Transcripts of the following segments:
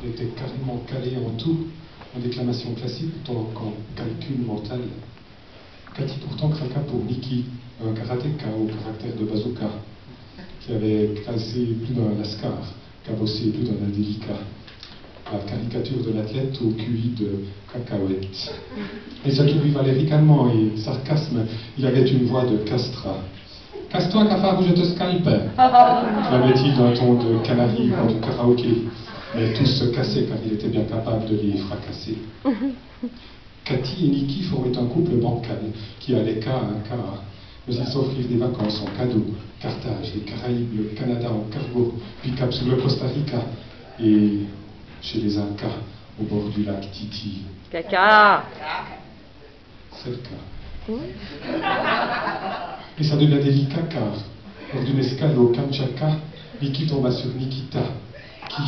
Il était carrément calé en tout, en déclamation classique autant qu'en calcul mental. Cathy pourtant craqua pour Nikki, un karatéka au caractère de bazooka, qui avait cassé plus d'un lascar, cabossé plus d'un indélicat. La caricature de l'athlète au QI de cacahuète. Et ça lui valait ricanement et sarcasme, il avait une voix de castra. Casse-toi, cafard, ou je te scalpe, clamait-il d'un ton de canari dans du karaoké. Mais tous se cassaient car il était bien capable de les fracasser. Cathy et Nikki formaient un couple bancal qui allait cas à cas. Mais ils s'offrirent des vacances en cadeau. Carthage, les Caraïbes, le Canada en cargo, puis cap sur le Costa Rica et chez les Incas, au bord du lac Titi. Caca. C'est le cas. Et ça devient délicat car, lors d'une escale au Kamchatka, Nikki tomba sur Nikita, qui,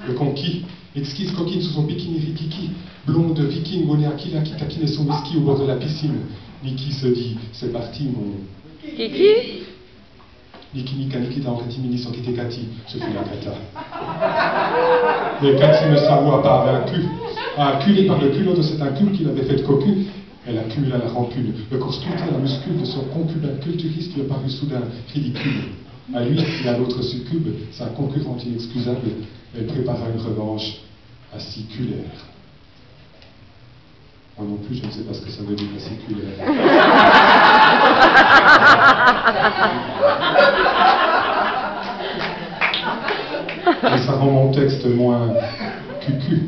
le conquis, exquise coquine sous son bikini rikiki, blonde viking, moniaki, qui taquinait son whisky au bord de la piscine. Nikki se dit, c'est parti mon... Kiki. Nikki Nika Nikita en rétimini sans quitter Cathy, ce fut la cata. Mais Cathy ne s'avoua pas vaincu, acculé par le culot de cet incul qu'il avait fait de cocu. Elle accumula la rancune, le corps sculpté à la muscule de son concubin culturiste lui parut soudain ridicule. À lui et à l'autre succube, sa concurrente inexcusable, elle prépara une revanche aciculaire. Moi non plus, je ne sais pas ce que ça veut dire aciculaire. Et ça rend mon texte moins cucu.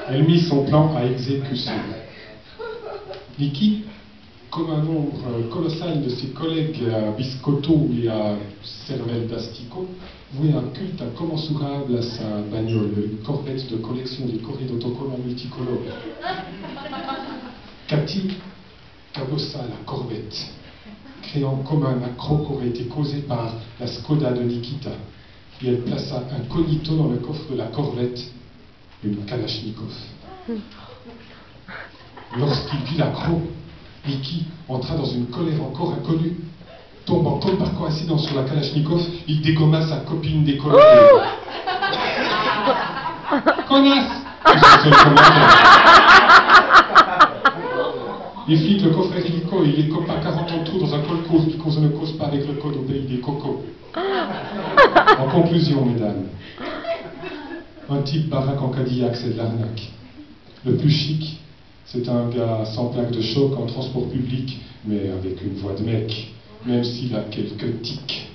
Elle mit son plan à exécution. Nikki, comme un nombre colossal de ses collègues à Biscotto et à Cervelle d'Astico, vouait un culte incommensurable à sa bagnole, une corvette de collection des courriers d'autocollants multicolores. Cathy cabossa la corvette, créant comme un accroc qu'aurait été causé par la Skoda de Nikita, et elle plaça incognito dans le coffre de la corvette une Kalachnikov. Lorsqu'il vit l'accroc, Nikki entra dans une colère encore inconnue. Tombant comme par coïncidence sur la Kalachnikov, il dégomma sa copine décolorée. Connasse! Les flics le coffraient illico et il les copa 40 ans de trou dans un col cause, puis qu'on ne cause pas avec le code au pays des cocos. En conclusion, mesdames, un type baraque en Cadillac, c'est de l'arnaque. Le plus chic, c'est un gars sans plaque de choc en transport public, mais avec une voix de mec, même s'il a quelques tics.